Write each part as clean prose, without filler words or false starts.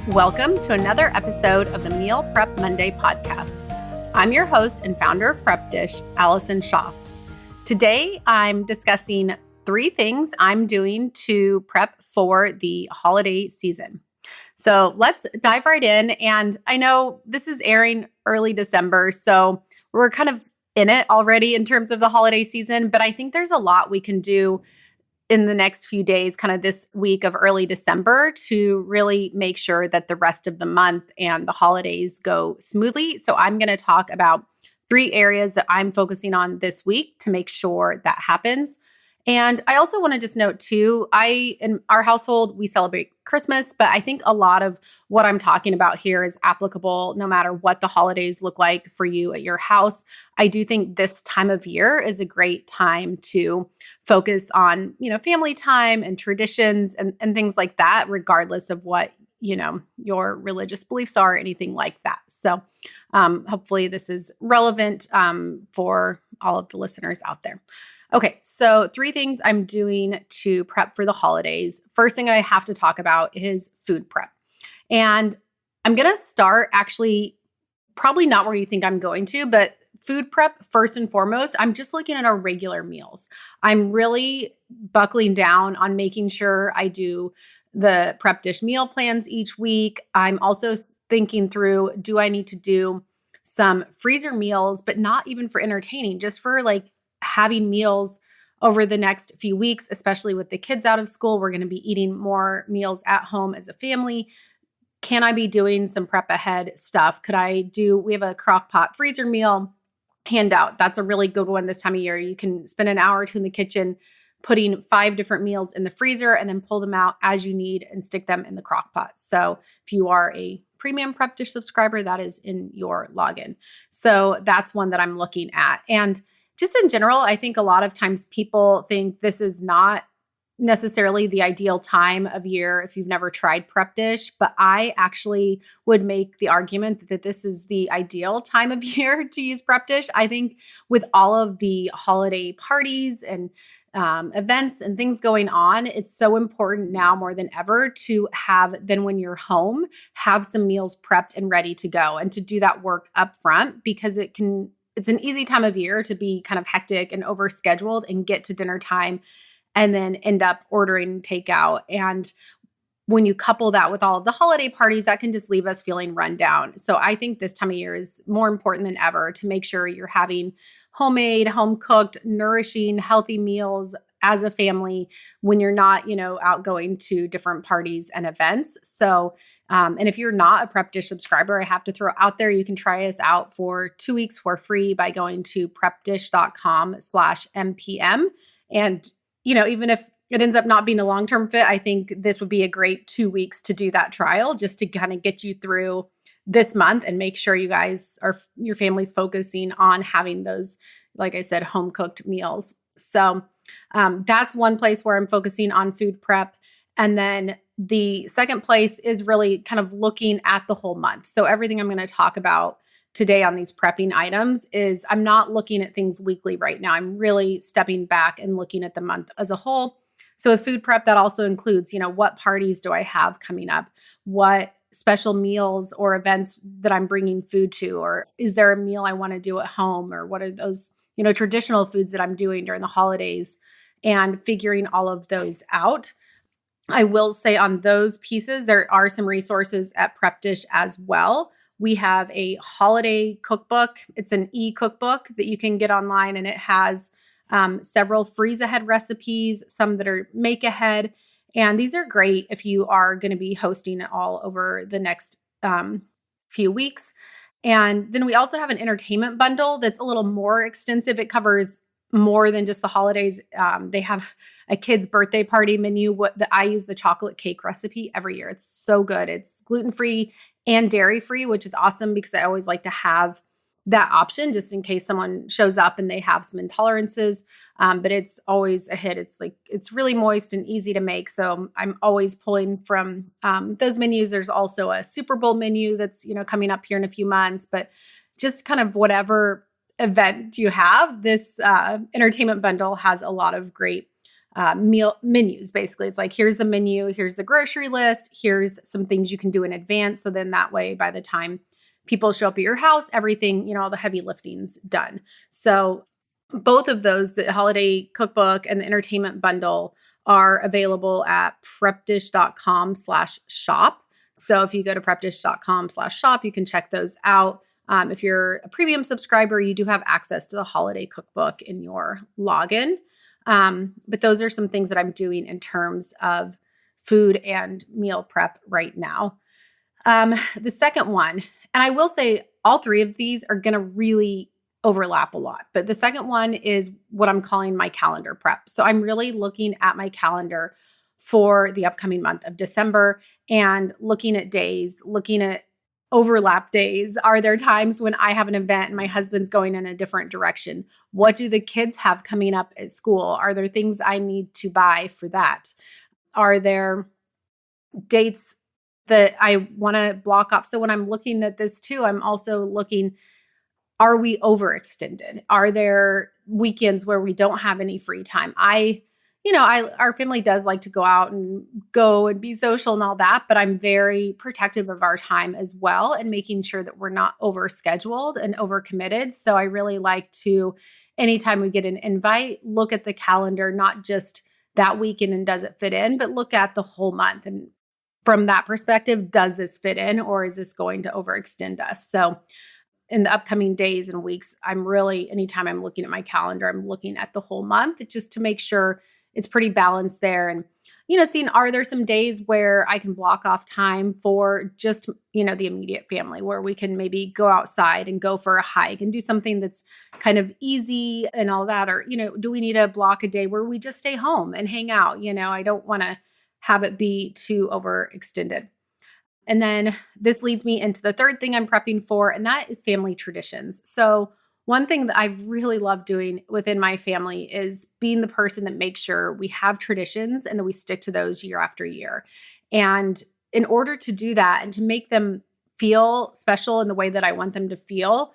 Welcome to another episode of the Meal Prep Monday podcast. I'm your host and founder of Prep Dish, Allison Schaaf. Today, I'm discussing 3 things I'm doing to prep for the holiday season. So let's dive right in. And I know this is airing early December, so we're kind of in it already in terms of the holiday season, but I think there's a lot we can do in the next few days, kind of this week of early December, to really make sure that the rest of the month and the holidays go smoothly. So I'm going to talk about 3 areas that I'm focusing on this week to make sure that happens. And I also want to just note too, in our household, we celebrate Christmas, but I think a lot of what I'm talking about here is applicable no matter what the holidays look like for you at your house. I do think this time of year is a great time to focus on, family time and traditions and things like that, regardless of what, your religious beliefs are, or anything like that. So hopefully this is relevant for all of the listeners out there. Okay, so 3 things I'm doing to prep for the holidays. First thing I have to talk about is food prep. And I'm going to start actually probably not where you think I'm going to, but food prep first and foremost. I'm just looking at our regular meals. I'm really buckling down on making sure I do the Prep Dish meal plans each week. I'm also thinking through, do I need to do some freezer meals, but not even for entertaining, just for having meals over the next few weeks, especially with the kids out of school. We're going to be eating more meals at home as a family. Can I be doing some prep ahead stuff? We have a crock pot freezer meal handout. That's a really good one this time of year. You can spend an hour or 2 in the kitchen putting 5 different meals in the freezer and then pull them out as you need and stick them in the crock pot. So if you are a premium Prep Dish subscriber, that is in your login. So that's one that I'm looking at. And just in general, I think a lot of times people think this is not necessarily the ideal time of year if you've never tried Prep Dish, but I actually would make the argument that this is the ideal time of year to use Prep Dish. I think with all of the holiday parties and events and things going on, it's so important now more than ever to then when you're home, have some meals prepped and ready to go and to do that work up front, because it's an easy time of year to be kind of hectic and overscheduled and get to dinner time and then end up ordering takeout. And when you couple that with all of the holiday parties, that can just leave us feeling run down. So I think this time of year is more important than ever to make sure you're having homemade, home-cooked, nourishing, healthy meals as a family when you're not, out going to different parties and events. So, and if you're not a Prep Dish subscriber, I have to throw out there, you can try us out for 2 weeks for free by going to prepdish.com/MPM. And, even if it ends up not being a long-term fit, I think this would be a great 2 weeks to do that trial just to kind of get you through this month and make sure your family's focusing on having those, like I said, home-cooked meals. So that's one place where I'm focusing on food prep. And then the second place is really kind of looking at the whole month. So everything I'm going to talk about today on these prepping items is I'm not looking at things weekly right now. I'm really stepping back and looking at the month as a whole. So with food prep, that also includes, what parties do I have coming up? What special meals or events that I'm bringing food to? Or is there a meal I want to do at home? Or what are those, traditional foods that I'm doing during the holidays, and figuring all of those out. I will say on those pieces, there are some resources at Prep Dish as well. We have a holiday cookbook. It's an e-cookbook that you can get online, and it has several freeze ahead recipes, some that are make ahead. And these are great if you are going to be hosting it all over the next few weeks. And then we also have an entertainment bundle that's a little more extensive. It covers more than just the holidays. They have a kid's birthday party menu. I use the chocolate cake recipe every year. It's so good. It's gluten-free and dairy-free, which is awesome because I always like to have that option just in case someone shows up and they have some intolerances. But it's always a hit. It's really moist and easy to make. So I'm always pulling from those menus. There's also a Super Bowl menu that's, coming up here in a few months, but just kind of whatever event you have, this entertainment bundle has a lot of great meal menus. Basically, it's like, here's the menu, here's the grocery list, here's some things you can do in advance. So then that way, by the time people show up at your house, everything, all the heavy lifting's done. So both of those, the holiday cookbook and the entertainment bundle, are available at prepdish.com/shop. So if you go to prepdish.com/shop, you can check those out. If you're a premium subscriber, you do have access to the holiday cookbook in your login. But those are some things that I'm doing in terms of food and meal prep right now. The second one, and I will say all three of these are going to really overlap a lot, but the second one is what I'm calling my calendar prep. So I'm really looking at my calendar for the upcoming month of December and looking at days, looking at overlap days. Are there times when I have an event and my husband's going in a different direction? What do the kids have coming up at school? Are there things I need to buy for that? Are there dates that I want to block off? So when I'm looking at this too, I'm also looking, are we overextended? Are there weekends where we don't have any free time? Our family does like to go out and be social and all that, but I'm very protective of our time as well and making sure that we're not overscheduled and overcommitted. So I really like to, anytime we get an invite, look at the calendar, not just that weekend and does it fit in, but look at the whole month. And from that perspective, does this fit in or is this going to overextend us? So in the upcoming days and weeks, anytime I'm looking at my calendar, I'm looking at the whole month just to make sure it's pretty balanced there. And, seeing, are there some days where I can block off time for just, the immediate family where we can maybe go outside and go for a hike and do something that's kind of easy and all that? Or, do we need to block a day where we just stay home and hang out? I don't want to have it be too overextended. And then this leads me into the third thing I'm prepping for, and that is family traditions. So one thing that I really love doing within my family is being the person that makes sure we have traditions and that we stick to those year after year. And in order to do that and to make them feel special in the way that I want them to feel,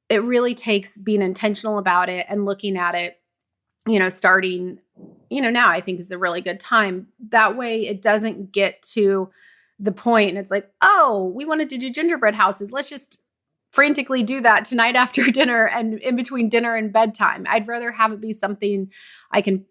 it really takes being intentional about it and looking at it, starting, now I think is a really good time. That way it doesn't get to the point and it's like, oh, we wanted to do gingerbread houses. Let's just frantically do that tonight after dinner and in between dinner and bedtime. I'd rather have it be something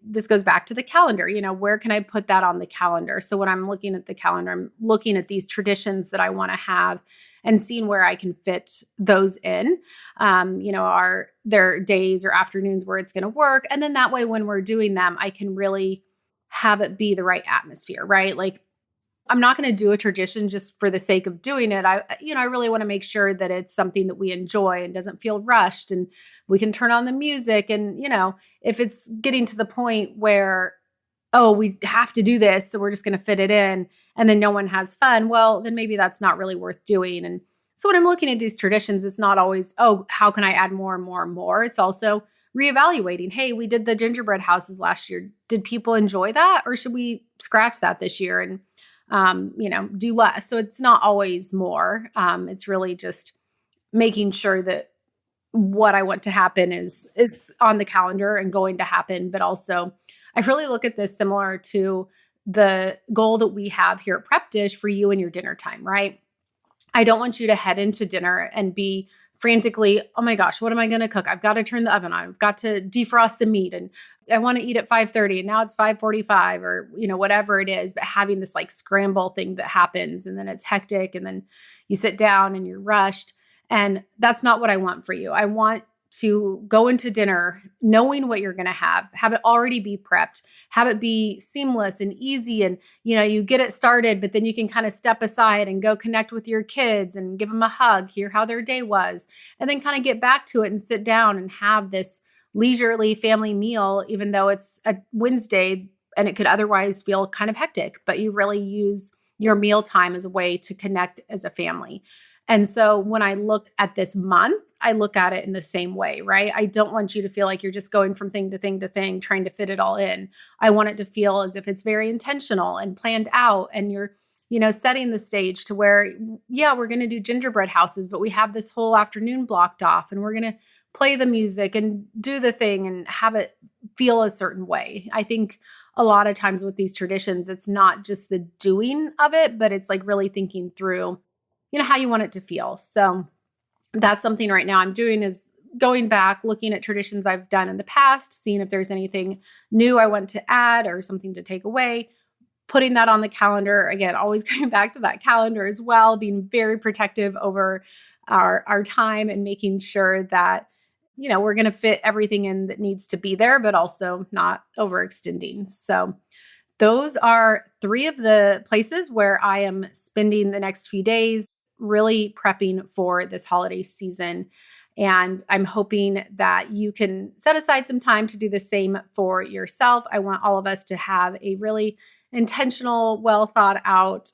this goes back to the calendar, where can I put that on the calendar? So when I'm looking at the calendar, I'm looking at these traditions that I want to have and seeing where I can fit those in. Are there days or afternoons where it's going to work? And then that way, when we're doing them, I can really have it be the right atmosphere, right? Like, I'm not going to do a tradition just for the sake of doing it. I really want to make sure that it's something that we enjoy and doesn't feel rushed and we can turn on the music. And, if it's getting to the point where, oh, we have to do this, so we're just going to fit it in and then no one has fun, well, then maybe that's not really worth doing. And so when I'm looking at these traditions, it's not always, oh, how can I add more and more and more? It's also reevaluating. Hey, we did the gingerbread houses last year. Did people enjoy that? Or should we scratch that this year and do less? So it's not always more. It's really just making sure that what I want to happen is on the calendar and going to happen. But also, I really look at this similar to the goal that we have here at Prep Dish for you and your dinner time, right? I don't want you to head into dinner and be frantically, oh my gosh, what am I going to cook? I've got to turn the oven on. I've got to defrost the meat and I want to eat at 5:30 and now it's 5:45 or, whatever it is, but having this like scramble thing that happens and then it's hectic and then you sit down and you're rushed. And that's not what I want for you. I want to go into dinner knowing what you're going to have it already be prepped, have it be seamless and easy. And, you get it started, but then you can kind of step aside and go connect with your kids and give them a hug, hear how their day was, and then kind of get back to it and sit down and have this leisurely family meal, even though it's a Wednesday and it could otherwise feel kind of hectic, but you really use your meal time as a way to connect as a family. And so when I look at this month, I look at it in the same way, right? I don't want you to feel like you're just going from thing to thing to thing, trying to fit it all in. I want it to feel as if it's very intentional and planned out and you're, setting the stage to where, yeah, we're going to do gingerbread houses, but we have this whole afternoon blocked off and we're going to play the music and do the thing and have it feel a certain way. I think a lot of times with these traditions, it's not just the doing of it, but it's like really thinking through, how you want it to feel. So that's something right now I'm doing is going back, looking at traditions I've done in the past, seeing if there's anything new I want to add or something to take away, putting that on the calendar. Again, always going back to that calendar as well, being very protective over our time and making sure that, we're going to fit everything in that needs to be there, but also not overextending. So those are three of the places where I am spending the next few days really prepping for this holiday season. And I'm hoping that you can set aside some time to do the same for yourself. I want all of us to have a really intentional, well thought out,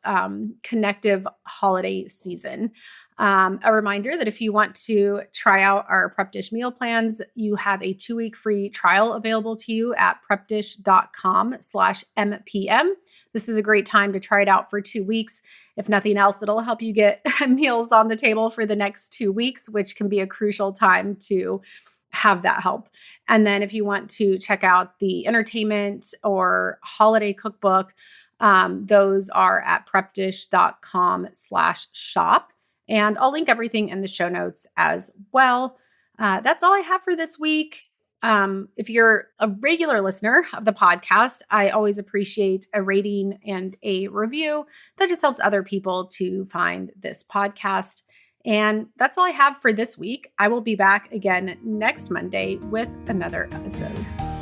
connective holiday season. A reminder that if you want to try out our Prep Dish meal plans, you have a 2-week free trial available to you at prepdish.com/MPM. This is a great time to try it out for 2 weeks. If nothing else, it'll help you get meals on the table for the next 2 weeks, which can be a crucial time to have that help. And then if you want to check out the entertainment or holiday cookbook, those are at prepdish.com/shop. And I'll link everything in the show notes as well. That's all I have for this week. If you're a regular listener of the podcast, I always appreciate a rating and a review. That just helps other people to find this podcast. And that's all I have for this week. I will be back again next Monday with another episode.